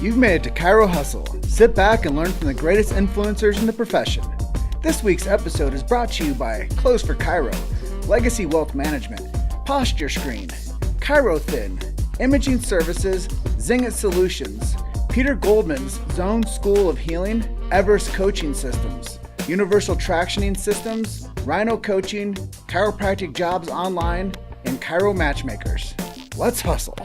You've made it to Chiro Hustle. Sit back and learn from the greatest influencers in the profession. This week's episode is brought to you by Clothes for Chiro, Legacy Wealth Management, Posture Screen, Chiro Thin, Imaging Services, Zingit Solutions, Peter Goldman's Zone School of Healing, Everest Coaching Systems, Universal Tractioning Systems, Rhino Coaching, Chiropractic Jobs Online, and Chiro Matchmakers. Let's hustle.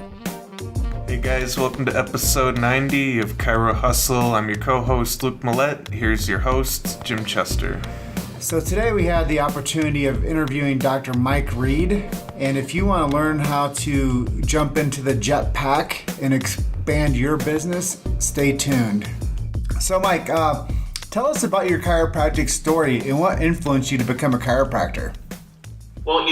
Hey guys, welcome to episode 90 of Chiro Hustle. I'm your co-host Luke Millette. Here's your host, Jim Chester. So today we had the opportunity of interviewing Dr. Mike Reid. And if you want to learn how to jump into the jetpack and expand your business, stay tuned. So Mike, tell us about your chiropractic story and what influenced you to become a chiropractor. Well,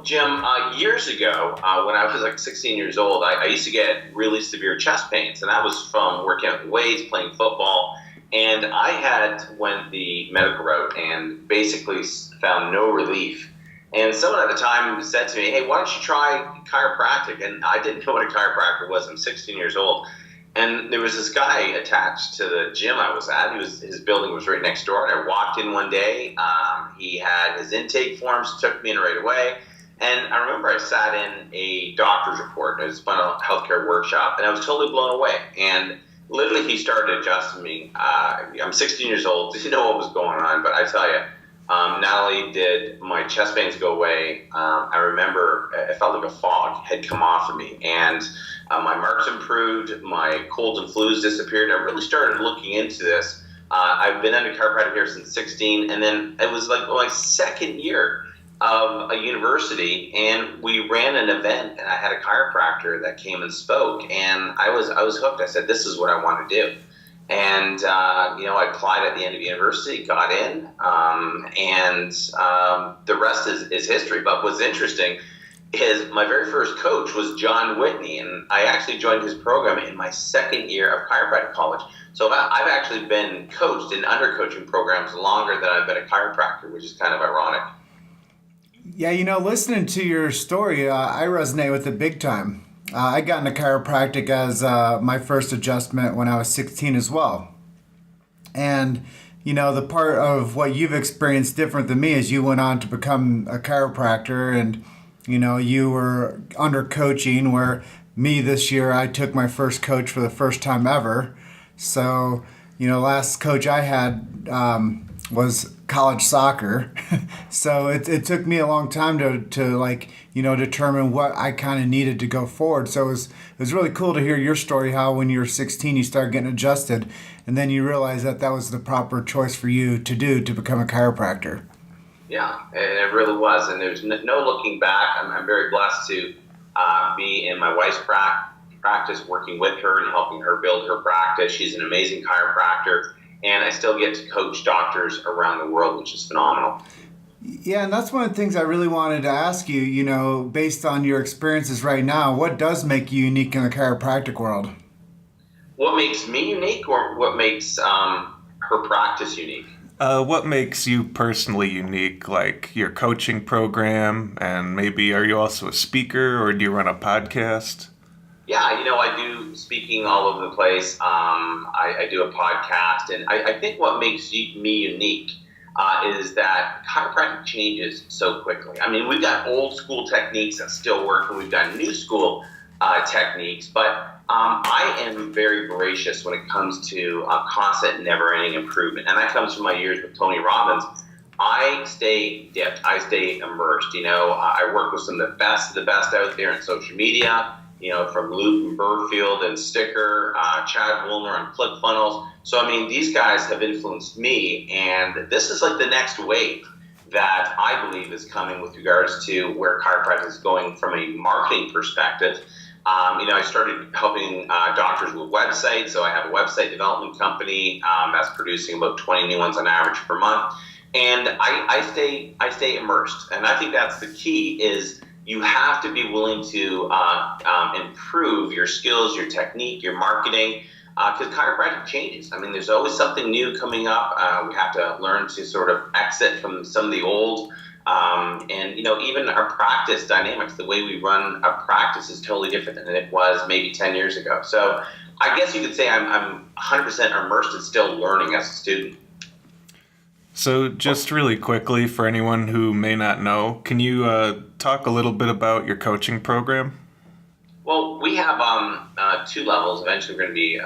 Jim, years ago, when I was like 16 years old, I used to get really severe chest pains, and that was from working out weights, playing football, and I went the medical route and basically found no relief. And someone at the time said to me, hey, why don't you try chiropractic? And I didn't know what a chiropractor was. I'm 16 years old. And there was this guy attached to the gym I was at. His building was right next door. And I walked in one day. He had his intake forms, took me in right away. And I remember I sat in a doctor's report. It was a healthcare workshop. And I was totally blown away. And literally he started adjusting me. I'm 16 years old. Didn't know what was going on. But I tell you, not only did my chest pains go away, I remember it felt like a fog had come off of me. And my marks improved, my colds and flus disappeared. I really started looking into this. I've been under chiropractic here since 16, and then it was like my second year of a university, and we ran an event, and I had a chiropractor that came and spoke, and I was hooked. I said, this is what I want to do. And, I applied at the end of university, got in, and the rest is history. But what's interesting is my very first coach was John Whitney, and I actually joined his program in my second year of chiropractic college. So I've actually been coached in undercoaching programs longer than I've been a chiropractor, which is kind of ironic. Yeah, listening to your story, I resonate with it big time. I got into chiropractic as my first adjustment when I was 16 as well. And, the part of what you've experienced different than me is you went on to become a chiropractor, and you were under coaching, where me this year, I took my first coach for the first time ever. So, last coach I had was college soccer. So it took me a long time to determine what I kind of needed to go forward. So it was really cool to hear your story, how when you were 16, you started getting adjusted, and then you realized that was the proper choice for you to do to become a chiropractor. Yeah, and it really was, and there's no looking back. I'm very blessed to be in my wife's practice, working with her and helping her build her practice. She's an amazing chiropractor, and I still get to coach doctors around the world, which is phenomenal. Yeah, and that's one of the things I really wanted to ask you, based on your experiences right now, what does make you unique in the chiropractic world? What makes me unique, or what makes her practice unique? What makes you personally unique, like your coaching program, and maybe are you also a speaker, or do you run a podcast? Yeah, I do speaking all over the place. I do a podcast, and I think what makes me unique is that chiropractic changes so quickly. I mean, we've got old school techniques that still work, and we've got new school techniques, but I am very voracious when it comes to constant, never-ending improvement, and that comes from my years with Tony Robbins. I stay dipped. I stay immersed. I work with some of the best out there in social media, from Luke Burfield and Sticker, Chad Woolner and ClickFunnels. So, these guys have influenced me, and this is like the next wave that I believe is coming with regards to where chiropractic is going from a marketing perspective. I started helping doctors with websites, so I have a website development company that's producing about 20 new ones on average per month, and I stay immersed, and I think that's the key. Is you have to be willing to improve your skills, your technique, your marketing, because chiropractic changes. There's always something new coming up. We have to learn to sort of exit from some of the old And even our practice dynamics, the way we run a practice is totally different than it was maybe 10 years ago. So I guess you could say I'm 100% immersed and still learning as a student. So just really quickly, for anyone who may not know, can you talk a little bit about your coaching program? Well, we have 2 levels. Eventually, we're going to be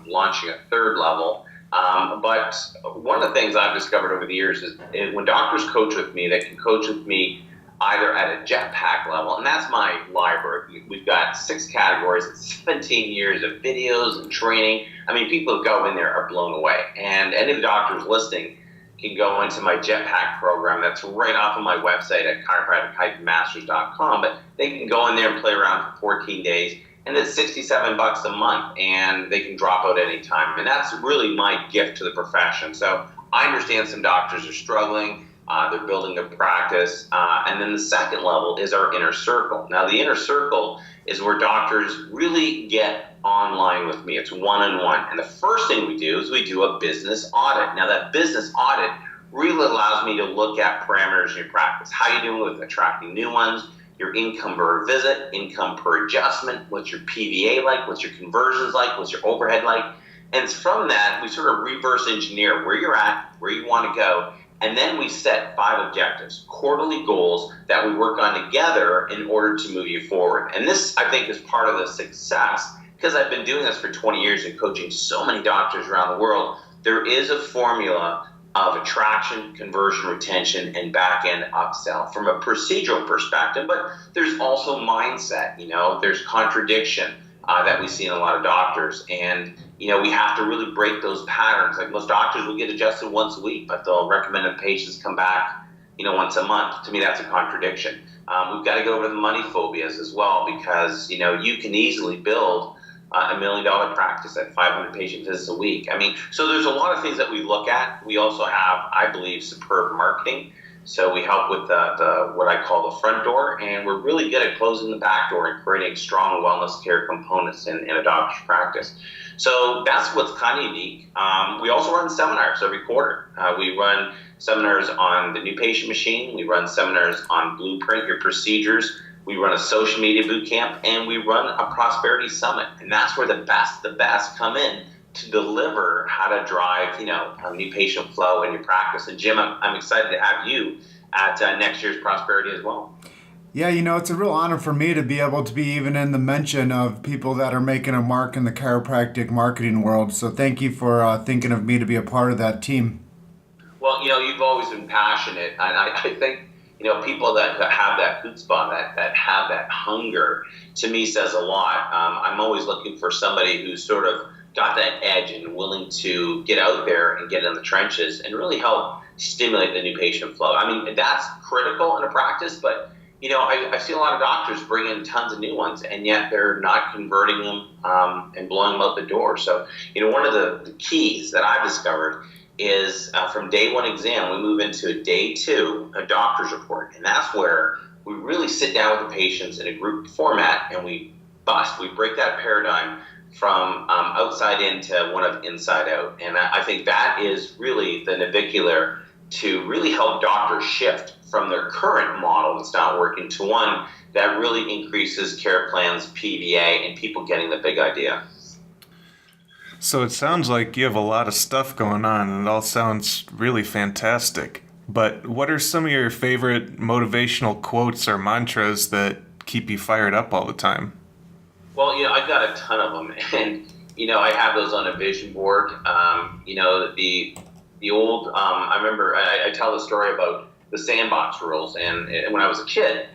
launching a 3rd level. But one of the things I've discovered over the years is when doctors coach with me, they can coach with me either at a jetpack level, and that's my library. We've got 6 categories, 17 years of videos and training. I mean, people who go in there are blown away. And any of the doctors listening can go into my jetpack program that's right off of my website at chiropractic-masters.com. But they can go in there and play around for 14 days. And it's $67 a month, and they can drop out anytime. And that's really my gift to the profession. So I understand some doctors are struggling. They're building their practice. And then the second level is our inner circle. Now, the inner circle is where doctors really get online with me. It's one-on-one. And the first thing we do is we do a business audit. Now, that business audit really allows me to look at parameters in your practice. How you doing with attracting new ones? Your income per visit, income per adjustment, what's your PVA like, what's your conversions like, what's your overhead like. And from that, we sort of reverse engineer where you're at, where you want to go, and then we set 5 objectives, quarterly goals that we work on together in order to move you forward. And this, I think, is part of the success, because I've been doing this for 20 years and coaching so many doctors around the world. There is a formula of attraction, conversion, retention, and back-end upsell from a procedural perspective, but there's also mindset, there's contradiction that we see in a lot of doctors, and, we have to really break those patterns. Like most doctors will get adjusted once a week, but they'll recommend that patients come back, once a month. To me, that's a contradiction. We've got to go over the money phobias as well, because, you can easily build $1 million practice at 500 patient visits a week. I mean, so there's a lot of things that we look at. We also have, I believe, superb marketing. So we help with the what I call the front door, and we're really good at closing the back door and creating strong wellness care components in a doctor's practice. So that's what's kind of unique. We also run seminars every quarter. We run seminars on the new patient machine. We run seminars on Blueprint Your Procedures. We run a social media boot camp, and we run a prosperity summit. And that's where the best come in to deliver how to drive, a new patient flow in your practice. And Jim, I'm excited to have you at next year's prosperity as well. Yeah, it's a real honor for me to be able to be even in the mention of people that are making a mark in the chiropractic marketing world. So thank you for thinking of me to be a part of that team. Well, you've always been passionate, and I think, people that have that chutzpah, that have that hunger, to me says a lot. I'm always looking for somebody who's sort of got that edge and willing to get out there and get in the trenches and really help stimulate the new patient flow. I mean, that's critical in a practice, but, I see a lot of doctors bring in tons of new ones, and yet they're not converting them and blowing them out the door. So, one of the keys that I've discovered is from day 1 exam, we move into day 2, a doctor's report. And that's where we really sit down with the patients in a group format, and we break that paradigm from outside in to one of inside out. And I think that is really the navicular to really help doctors shift from their current model that's not working to one that really increases care plans, PVA, and people getting the big idea. So it sounds like you have a lot of stuff going on, and it all sounds really fantastic. But what are some of your favorite motivational quotes or mantras that keep you fired up all the time? Well, I've got a ton of them, and I have those on a vision board. The old. I remember I tell the story about the sandbox rules, and when I was a kid,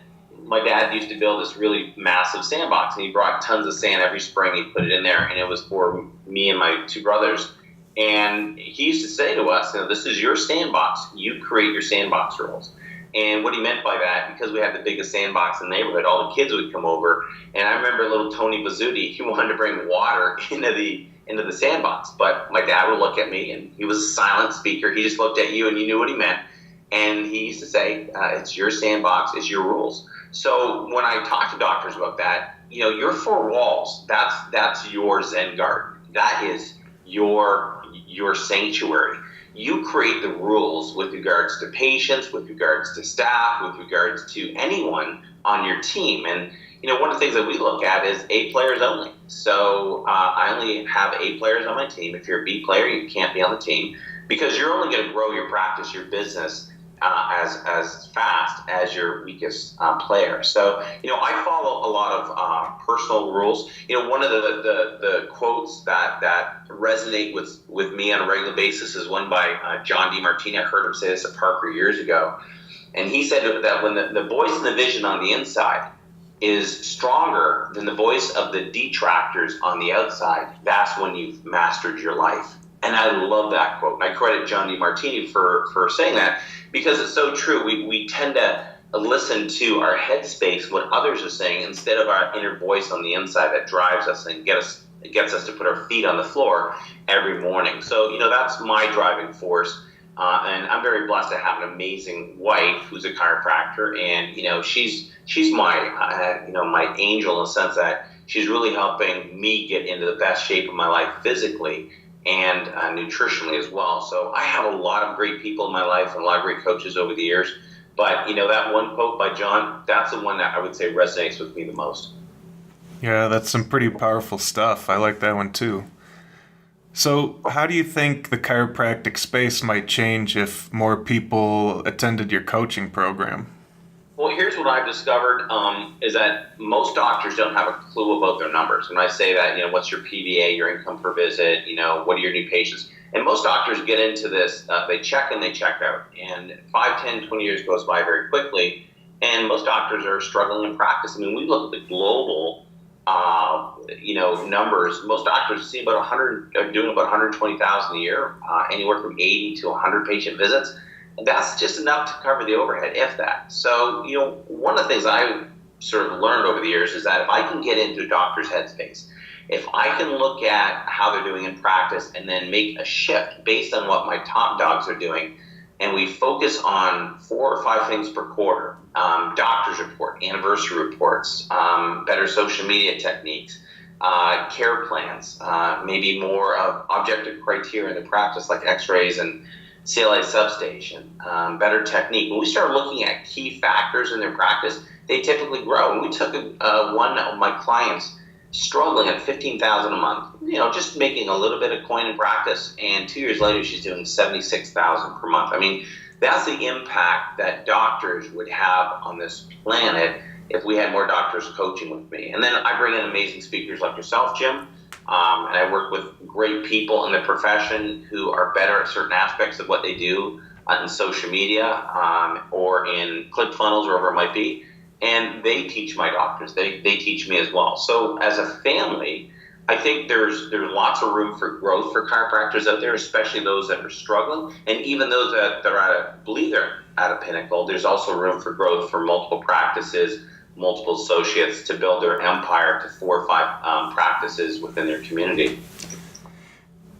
my dad used to build this really massive sandbox, and he brought tons of sand every spring. He put it in there, and it was for me and my 2 brothers. And he used to say to us, this is your sandbox. You create your sandbox rules. And what he meant by that, because we had the biggest sandbox in the neighborhood, all the kids would come over. And I remember little Tony Bazzuti, he wanted to bring water into the sandbox. But my dad would look at me, and he was a silent speaker. He just looked at you, and you knew what he meant. And he used to say, it's your sandbox, it's your rules. So when I talk to doctors about that, your 4 walls, that's your Zen garden. That is your sanctuary. you create the rules with regards to patients, with regards to staff, with regards to anyone on your team. And one of the things that we look at is A players only. So I only have A players on my team. If you're a B player, you can't be on the team, because you're only going to grow your practice, your business, as fast as your weakest player. So I follow a lot of personal rules. One of the quotes that resonate with me on a regular basis is one by John DeMartini. I heard him say this at Parker years ago, and he said that when the voice and the vision on the inside is stronger than the voice of the detractors on the outside, that's when you've mastered your life. And I love that quote. And I credit John DeMartini for saying that, because it's so true. We tend to listen to our headspace, what others are saying, instead of our inner voice on the inside that drives us and gets us to put our feet on the floor every morning. So, that's my driving force. And I'm very blessed to have an amazing wife who's a chiropractor. And, she's my, my angel, in the sense that she's really helping me get into the best shape of my life physically and nutritionally as well. So I have a lot of great people in my life and a lot of great coaches over the years. But, that one quote by John, that's the one that I would say resonates with me the most. Yeah, that's some pretty powerful stuff. I like that one too. So how do you think the chiropractic space might change if more people attended your coaching program? Well, here's what I've discovered is that most doctors don't have a clue about their numbers. When I say that, what's your PVA, your income per visit, what are your new patients? And most doctors get into this, they check and they check out. And 5, 10, 20 years goes by very quickly. And most doctors are struggling in practice. I mean, we look at the global, numbers. Most doctors see about 100, are doing about 120,000 a year, anywhere from 80 to 100 patient visits. That's just enough to cover the overhead, if that. So, one of the things I sort of learned over the years is that if I can get into a doctor's headspace, if I can look at how they're doing in practice and then make a shift based on what my top dogs are doing, and we focus on 4 or 5 things per quarter, doctor's report, anniversary reports, better social media techniques, care plans, maybe more of objective criteria in the practice like x-rays and CLA substation, better technique. When we start looking at key factors in their practice, they typically grow. And we took one of my clients struggling at $15,000 a month, just making a little bit of coin in practice, and 2 years later she's doing $76,000 per month. I mean, that's the impact that doctors would have on this planet if we had more doctors coaching with me. And then I bring in amazing speakers like yourself, Jim. And I work with great people in the profession who are better at certain aspects of what they do in social media or in ClickFunnels, wherever it might be. And they teach my doctors. They teach me as well. So as a family, I think there's lots of room for growth for chiropractors out there, especially those that are struggling. And even those that believe they're at a pinnacle, there's also room for growth for multiple practices, multiple associates to build their empire to 4 or 5 practices within their community.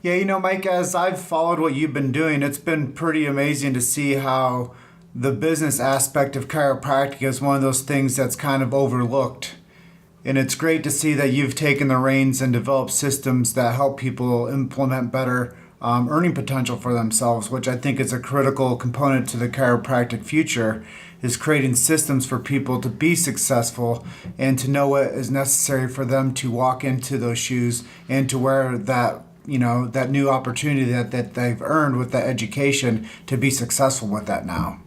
Yeah, Mike, as I've followed what you've been doing, it's been pretty amazing to see how the business aspect of chiropractic is one of those things that's kind of overlooked. And it's great to see that you've taken the reins and developed systems that help people implement better earning potential for themselves, which I think is a critical component to the chiropractic future, is creating systems for people to be successful and to know what is necessary for them to walk into those shoes and to wear that, that new opportunity that they've earned with that education to be successful with that now.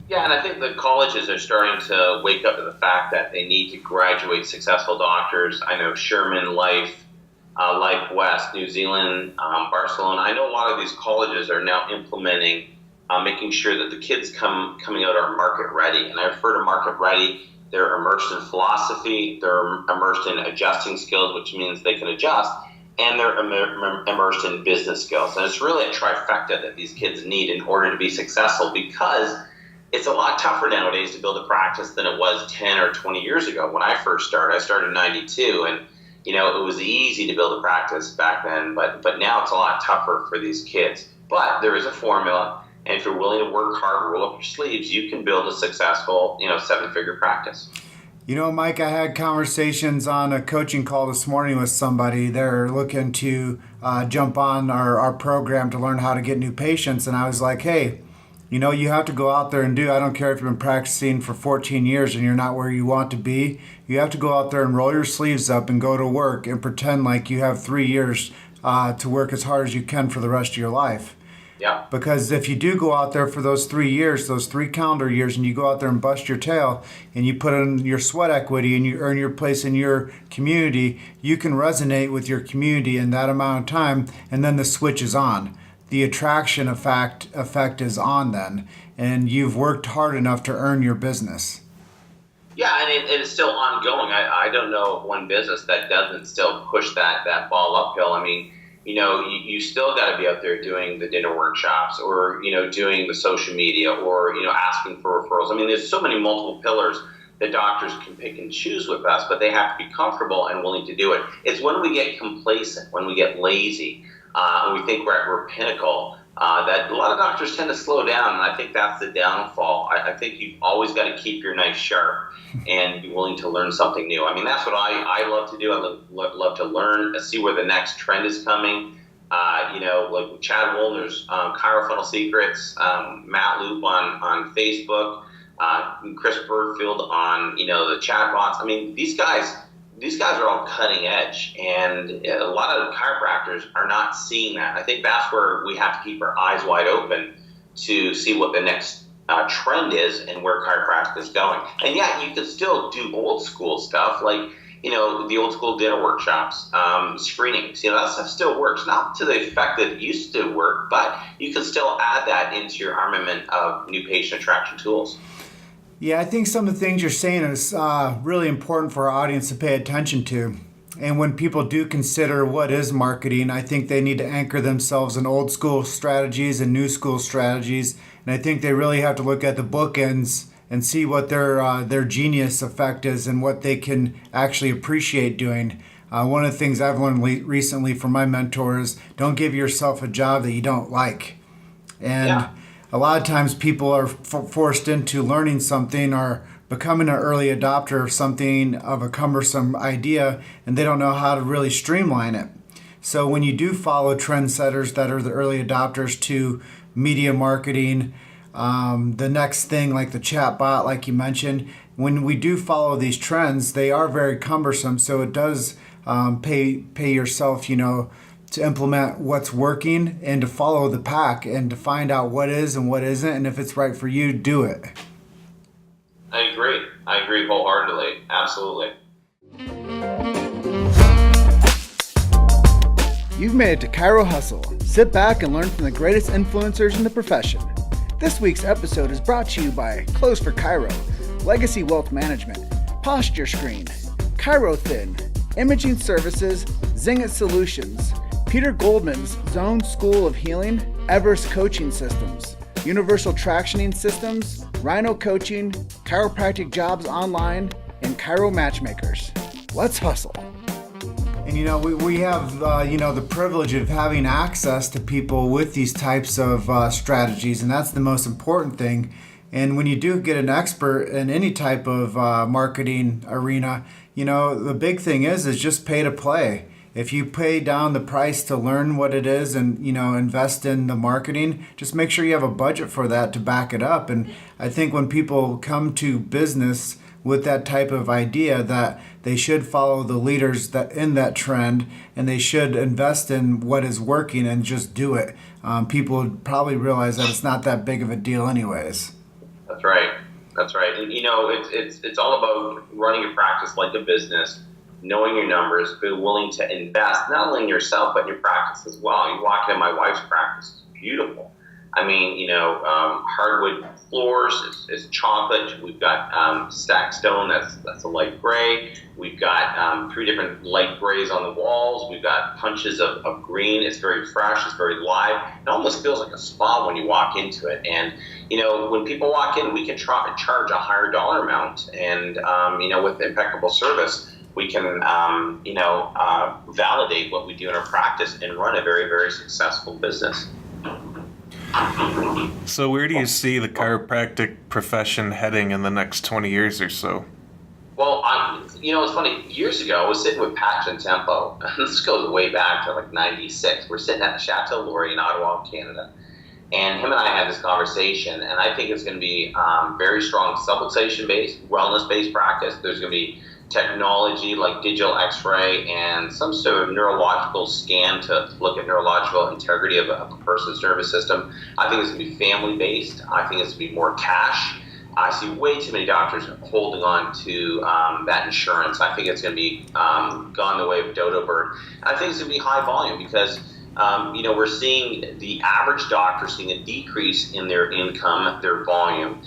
Yeah, and I think the colleges are starting to wake up to the fact that they need to graduate successful doctors. I know Sherman, Life West, New Zealand, Barcelona. I know a lot of these colleges are now implementing, making sure that the kids coming out are market ready. And I refer to market ready, they're immersed in philosophy, they're immersed in adjusting skills, which means they can adjust, and they're immersed in business skills. And it's really a trifecta that these kids need in order to be successful, because it's a lot tougher nowadays to build a practice than it was 10 or 20 years ago. When I first started, I started in 92, and it was easy to build a practice back then, but now it's a lot tougher for these kids. But there is a formula, and if you're willing to work hard, roll up your sleeves, you can build a successful, 7-figure practice. You know, Mike, I had conversations on a coaching call this morning with somebody. They're looking to jump on our program to learn how to get new patients. And I was like, hey, you know, you have to go out there and do. I don't care if you've been practicing for 14 years and you're not where you want to be. You have to go out there and roll your sleeves up and go to work and pretend like you have 3 years to work as hard as you can for the rest of your life. Yeah. Because if you do go out there for those 3 years, those 3 calendar years, and you go out there and bust your tail and you put in your sweat equity and you earn your place in your community, you can resonate with your community in that amount of time, and then the switch is on. The attraction effect is on then, and you've worked hard enough to earn your business. Yeah, and it's still ongoing. I don't know of one business that doesn't still push that ball uphill. I mean, you know, you still got to be out there doing the dinner workshops, or, you know, doing the social media, or, you know, asking for referrals. I mean, there's so many multiple pillars that doctors can pick and choose with us, but they have to be comfortable and willing to do it. It's when we get complacent, when we get lazy, and we think we're pinnacle, that a lot of doctors tend to slow down, and I think that's the downfall. I think you've always got to keep your knife sharp and be willing to learn something new. I mean, that's what I love to do. I love to learn, see where the next trend is coming. You know, like Chad Woolner's Chiro Funnel Secrets, Matt Loop on Facebook, Chris Birdfield on, you know, the chatbots. I mean, these guys are all cutting edge, and a lot of chiropractors are not seeing that. I think that's where we have to keep our eyes wide open to see what the next trend is and where chiropractic is going. And yeah, you can still do old school stuff, like, you know, the old school dinner workshops, screenings. You know, that stuff still works, not to the effect that it used to work, but you can still add that into your armament of new patient attraction tools. Yeah, I think some of the things you're saying is really important for our audience to pay attention to. And when people do consider what is marketing, I think they need to anchor themselves in old school strategies and new school strategies. And I think they really have to look at the bookends and see what their genius effect is and what they can actually appreciate doing. One of the things I've learned recently from my mentor is don't give yourself a job that you don't like. And a lot of times people are forced into learning something or becoming an early adopter of something of a cumbersome idea, and they don't know how to really streamline it. So when you do follow trendsetters that are the early adopters to media marketing, the next thing like the chat bot, like you mentioned, when we do follow these trends, they are very cumbersome. So it does pay yourself, you know, to implement what's working and to follow the pack and to find out what is and what isn't, and if it's right for you, do it. I agree wholeheartedly. Absolutely. You've made it to Chiro Hustle. Sit back and learn from the greatest influencers in the profession. This week's episode is brought to you by Clothes for Chiro, Legacy Wealth Management, Posture Screen, Chiro Thin, Imaging Services, Zingit Solutions, Peter Goldman's Zone School of Healing, Everest Coaching Systems, Universal Tractioning Systems, Rhino Coaching, Chiropractic Jobs Online, and Chiro Matchmakers. Let's hustle. And you know, we have you know, the privilege of having access to people with these types of strategies, and that's the most important thing. And when you do get an expert in any type of marketing arena, you know, the big thing is just pay to play. If you pay down the price to learn what it is and, you know, invest in the marketing, just make sure you have a budget for that to back it up. And I think when people come to business with that type of idea, that they should follow the leaders that in that trend, and they should invest in what is working and just do it. People would probably realize that it's not that big of a deal anyways. That's right. And, you know, it's all about running your practice like a business, knowing your numbers, be willing to invest not only in yourself but in your practice as well. You walk into my wife's practice, it's beautiful. I mean, you know, hardwood floors is chocolate. We've got stacked stone, that's a light gray. We've got 3 different light grays on the walls. We've got punches of green. It's very fresh. It's very live. It almost feels like a spa when you walk into it. And, you know, when people walk in, we can charge a higher dollar amount. And, you know, with impeccable service, we can, validate what we do in our practice and run a very, very successful business. So where do you see the chiropractic profession heading in the next 20 years or so? Well, it's funny. Years ago, I was sitting with Patch and Tempo. This goes way back to like '96. We're sitting at the Chateau Laurier in Ottawa, Canada, and him and I had this conversation. And I think it's going to be very strong subluxation-based, wellness-based practice. There's going to be technology like digital X-ray and some sort of neurological scan to look at neurological integrity of a person's nervous system. I think it's going to be family-based. I think it's going to be more cash. I see way too many doctors holding on to that insurance. I think it's going to be gone the way of dodo bird. I think it's going to be high volume because we're seeing the average doctor seeing a decrease in their income, their volume.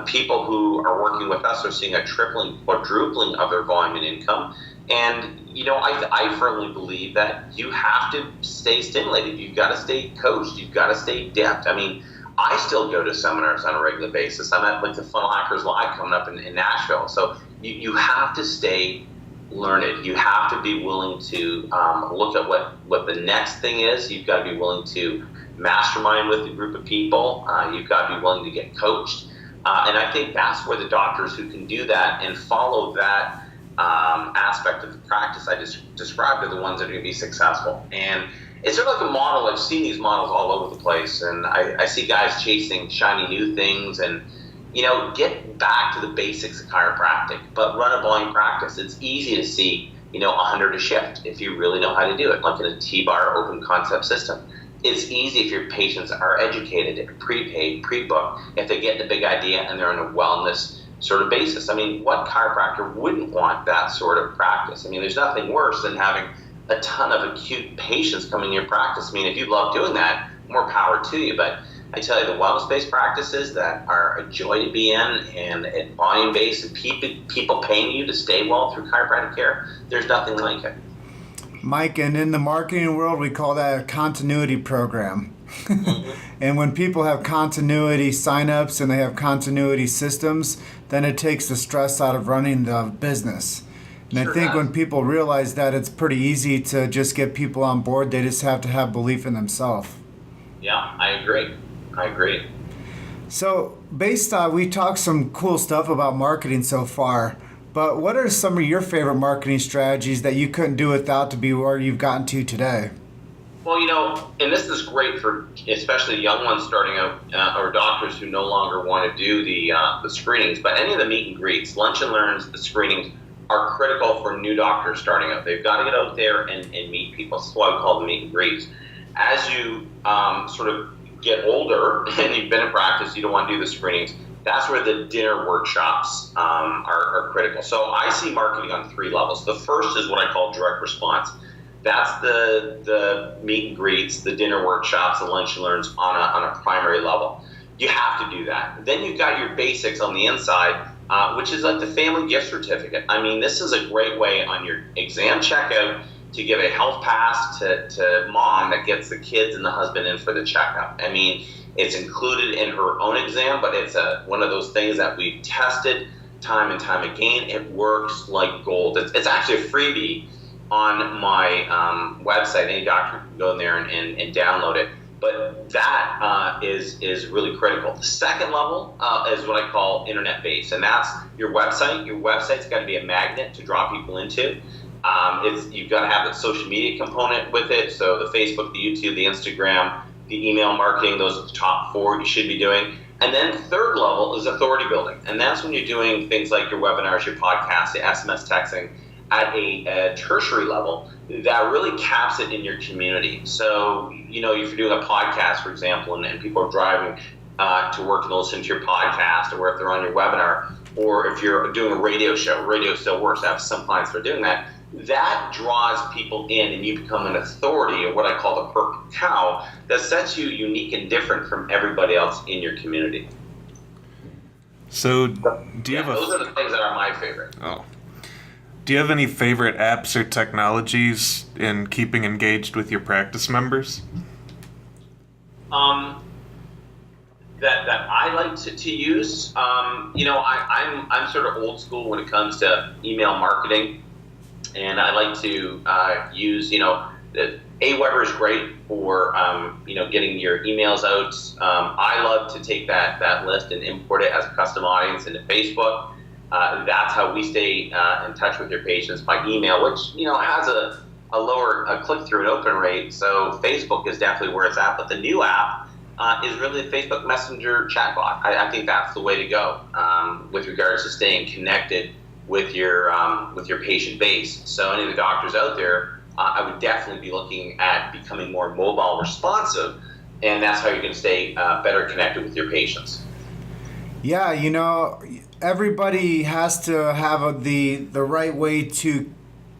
People who are working with us are seeing a tripling, quadrupling of their volume and income. And, I firmly believe that you have to stay stimulated. You've got to stay coached. You've got to stay depth. I mean, I still go to seminars on a regular basis. I'm at like the Funnel Hackers Live coming up in Nashville. So you have to stay learned. You have to be willing to look at what the next thing is. You've got to be willing to mastermind with a group of people. You've got to be willing to get coached. And I think that's where the doctors who can do that and follow that aspect of the practice I just described are the ones that are going to be successful. And it's sort of like a model. I've seen these models all over the place, and I see guys chasing shiny new things. And get back to the basics of chiropractic, but run a volume practice. It's easy to see 100 a shift if you really know how to do it, like in a T-bar open concept system. It's easy if your patients are educated, prepaid, pre-booked, if they get the big idea and they're on a wellness sort of basis. I mean, what chiropractor wouldn't want that sort of practice? I mean, there's nothing worse than having a ton of acute patients coming in your practice. I mean, if you love doing that, more power to you. But I tell you, the wellness-based practices that are a joy to be in and volume-based and people paying you to stay well through chiropractic care, there's nothing like it. Mike, and in the marketing world, we call that a continuity program. Mm-hmm. And when people have continuity signups and they have continuity systems, then it takes the stress out of running the business. And I think when people realize that, it's pretty easy to just get people on board. They just have to have belief in themselves. Yeah, I agree. So, we talked some cool stuff about marketing so far, but what are some of your favorite marketing strategies that you couldn't do without to be where you've gotten to today? Well, and this is great for especially young ones starting out or doctors who no longer want to do the screenings, but any of the meet and greets, lunch and learns, the screenings are critical for new doctors starting out. They've got to get out there and meet people. That's why we call them meet and greets. As you sort of get older and you've been in practice, you don't want to do the screenings. That's where the dinner workshops are critical. So I see marketing on 3 levels. The first is what I call direct response. That's the meet and greets, the dinner workshops, the lunch and learns on a primary level. You have to do that. Then you've got your basics on the inside, which is like the family gift certificate. I mean, this is a great way on your exam checkout to give a health pass to mom that gets the kids and the husband in for the checkup. I mean, it's included in her own exam, but it's one of those things that we've tested time and time again. It works like gold. It's actually a freebie on my website. Any doctor can go in there and download it. But that is really critical. The second level is what I call internet-based, and that's your website. Your website's got to be a magnet to draw people into. You've got to have the social media component with it, so the Facebook, the YouTube, the Instagram, the email marketing, those are the top 4 you should be doing. And then third level is authority building, and that's when you're doing things like your webinars, your podcasts, the SMS texting at a tertiary level that really caps it in your community. So, if you're doing a podcast, for example, and people are driving to work and listen to your podcast, or if they're on your webinar, or if you're doing a radio show, radio still works. I have some clients that are doing that. That draws people in and you become an authority, or what I call the purple cow, that sets you unique and different from everybody else in your community. So do you have those are the things that are my favorite. Oh. Do you have any favorite apps or technologies in keeping engaged with your practice members? That I like to use. I'm sort of old school when it comes to email marketing. And I like to use, Aweber is great for, getting your emails out. I love to take that list and import it as a custom audience into Facebook. That's how we stay in touch with your patients, by email, which has a lower click-through and open rate. So Facebook is definitely where it's at. But the new app is really the Facebook Messenger chatbot. I think that's the way to go with regards to staying connected with your patient base. So any of the doctors out there, I would definitely be looking at becoming more mobile responsive, and that's how you're going to stay better connected with your patients. Yeah, everybody has to have the right way to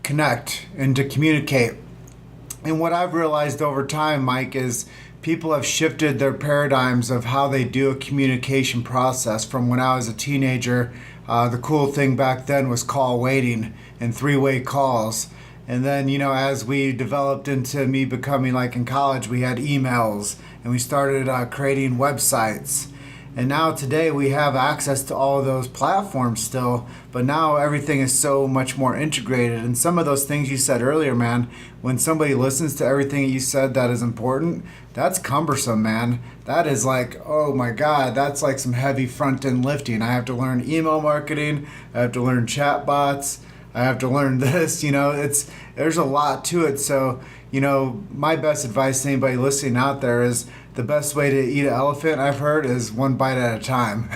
connect and to communicate. And what I've realized over time, Mike, is people have shifted their paradigms of how they do a communication process. From when I was a teenager, the cool thing back then was call waiting and three-way calls. And then, as we developed into me becoming, like in college, we had emails and we started creating websites. And now today we have access to all of those platforms still, but now everything is so much more integrated. And some of those things you said earlier, man, when somebody listens to everything you said that is important, that's cumbersome, man. That is like, oh my God, that's like some heavy front end lifting. I have to learn email marketing, I have to learn chat bots, I have to learn this, there's a lot to it. So, my best advice to anybody listening out there is the best way to eat an elephant, I've heard, is one bite at a time.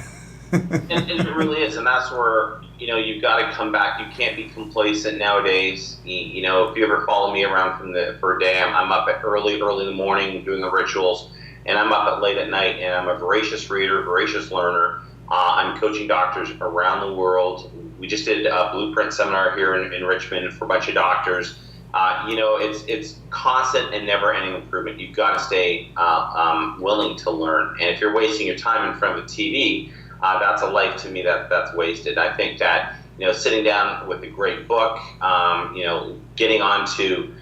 and it really is. And that's where, you've got to come back. You can't be complacent nowadays. If you ever follow me around for a day, I'm up at early in the morning doing the rituals, and I'm up at late at night, and I'm a voracious reader, voracious learner. I'm coaching doctors around the world. We just did a blueprint seminar here in Richmond for a bunch of doctors. It's constant and never-ending improvement. You've got to stay willing to learn. And if you're wasting your time in front of the TV, that's a life to me that's wasted. I think that sitting down with a great book, getting onto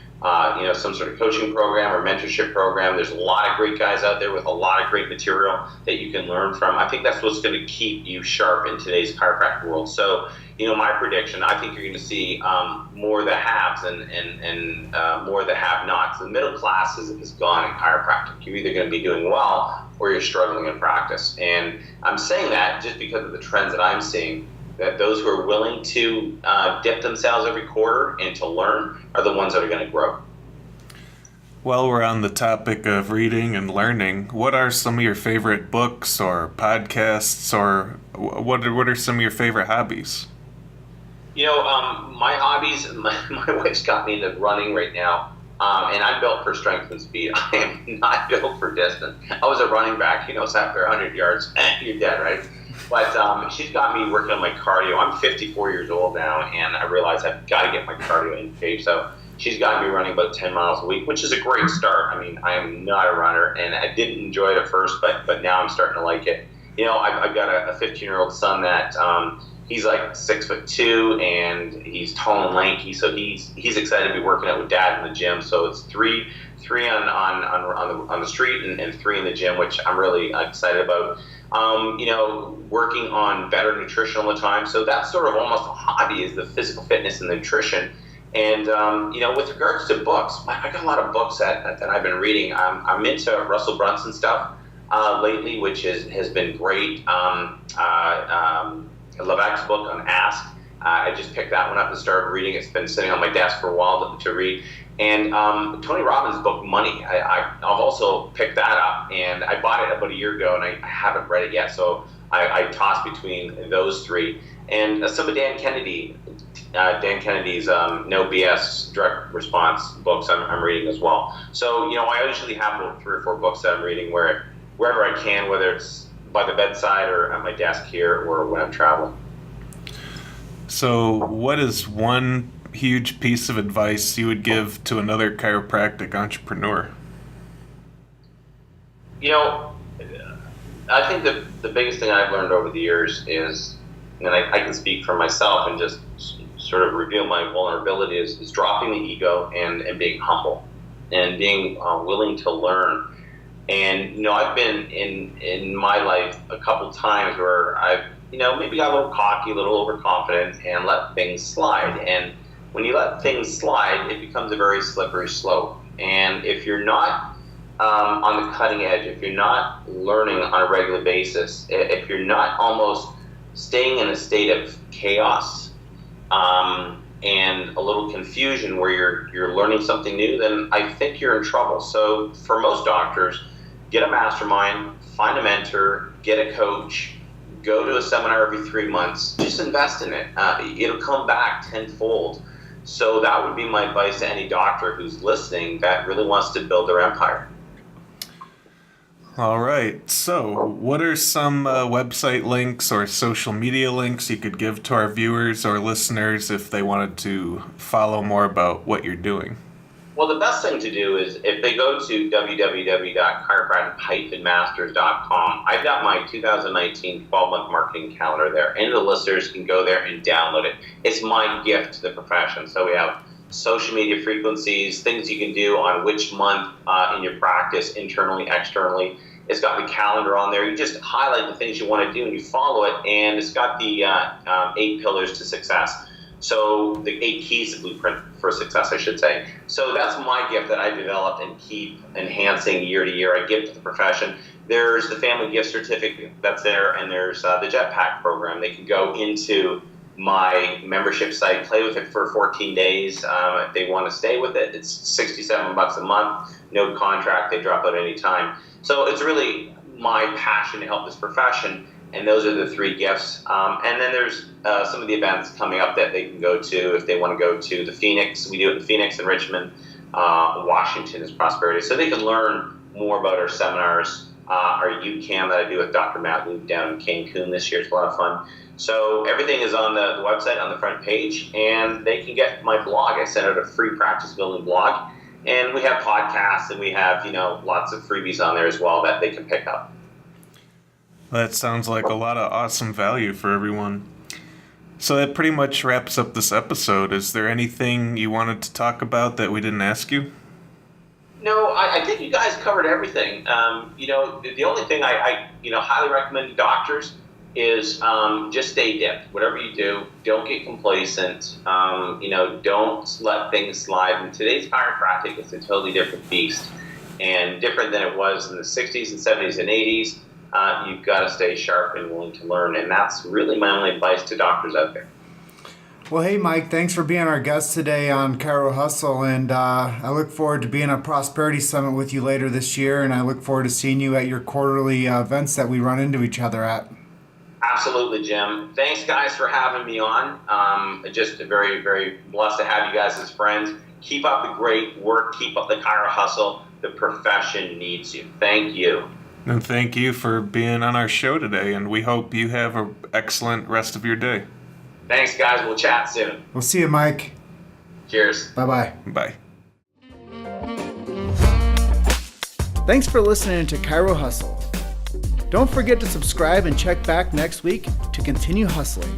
some sort of coaching program or mentorship program. There's a lot of great guys out there with a lot of great material that you can learn from. I think that's what's going to keep you sharp in today's chiropractic world. So, my prediction, I think you're going to see more of the haves and more of the have-nots. The middle class is gone in chiropractic. You're either going to be doing well or you're struggling in practice. And I'm saying that just because of the trends that I'm seeing, that those who are willing to dip themselves every quarter and to learn are the ones that are going to grow. While we're on the topic of reading and learning, what are some of your favorite books or podcasts, or what are some of your favorite hobbies? My hobbies, my wife's got me into running right now, and I'm built for strength and speed. I am not built for distance. I was a running back, so after 100 yards, you're dead, right? But she's got me working on my cardio. I'm 54 years old now, and I realize I've got to get my cardio in shape. So she's got me running about 10 miles a week, which is a great start. I mean, I am not a runner, and I didn't enjoy it at first, but now I'm starting to like it. I've got a 15-year-old son that he's like 6'2", and he's tall and lanky, so he's excited to be working out with Dad in the gym. So it's three on the street and 3 in the gym, which I'm really excited about. Working on better nutrition all the time. So that's sort of almost a hobby, is the physical fitness and nutrition. And, with regards to books, I got a lot of books that I've been reading. I'm into Russell Brunson stuff lately, which has been great. Levesque's book on Ask. I just picked that one up and started reading. It's been sitting on my desk for a while to read. And Tony Robbins' book, Money, I've also picked that up, and I bought it about a year ago, and I haven't read it yet, so I tossed between those three. And some of Dan Kennedy's No BS Direct Response books I'm reading as well. So, I usually have about 3 or 4 books that I'm reading wherever I can, whether it's by the bedside or at my desk here or when I'm traveling. So what is one huge piece of advice you would give to another chiropractic entrepreneur? I think the biggest thing I've learned over the years is, and I can speak for myself and just sort of reveal my vulnerability, is dropping the ego and being humble and being willing to learn. And, I've been in my life a couple times where I've, maybe got a little cocky, a little overconfident, and let things slide. And when you let things slide, it becomes a very slippery slope. And if you're not on the cutting edge, if you're not learning on a regular basis, if you're not almost staying in a state of chaos and a little confusion where you're learning something new, then I think you're in trouble. So for most doctors, get a mastermind, find a mentor, get a coach, go to a seminar every 3 months, just invest in it. It'll come back tenfold. So that would be my advice to any doctor who's listening that really wants to build their empire. All right. So, what are some website links or social media links you could give to our viewers or listeners if they wanted to follow more about what you're doing? Well, the best thing to do is if they go to www.chiropractic-masters.com, I've got my 2019 12-month marketing calendar there, and the listeners can go there and download it. It's my gift to the profession. So we have social media frequencies, things you can do on which month in your practice, internally, externally. It's got the calendar on there. You just highlight the things you want to do and you follow it, and it's got the 8 pillars to success. So the 8 keys to blueprint for success, I should say. So that's my gift that I developed and keep enhancing year to year. I give to the profession. There's the family gift certificate that's there, and there's the Jetpack program. They can go into my membership site, play with it for 14 days. If they want to stay with it, it's $67 a month, no contract, they drop out any time. So it's really my passion to help this profession, and those are the 3 gifts. And then there's some of the events coming up that they can go to if they want to go to the Phoenix. We do it in Phoenix and Richmond. Washington is Prosperity. So they can learn more about our seminars. Our UCAM that I do with Dr. Matt Luke down in Cancun this year. It's a lot of fun. So everything is on the website on the front page, and they can get my blog. I sent out a free practice building blog, and we have podcasts, and we have lots of freebies on there as well that they can pick up. That sounds like a lot of awesome value for everyone. So that pretty much wraps up this episode. Is there anything you wanted to talk about that we didn't ask you? No, I think you guys covered everything. The only thing I highly recommend to doctors is just stay dipped. Whatever you do, don't get complacent. Don't let things slide. In today's chiropractic, it's a totally different beast, and different than it was in the 60s and 70s and 80s. You've got to stay sharp and willing to learn, and that's really my only advice to doctors out there. Well, hey, Mike, thanks for being our guest today on Chiro Hustle, and I look forward to being at Prosperity Summit with you later this year, and I look forward to seeing you at your quarterly events that we run into each other at. Absolutely, Jim. Thanks, guys, for having me on. Just very, very blessed to have you guys as friends. Keep up the great work. Keep up the Chiro Hustle. The profession needs you. Thank you. And thank you for being on our show today, and we hope you have an excellent rest of your day. Thanks, guys. We'll chat soon. We'll see you, Mike. Cheers. Bye-bye. Bye. Thanks for listening to Chiro Hustle. Don't forget to subscribe and check back next week to continue hustling.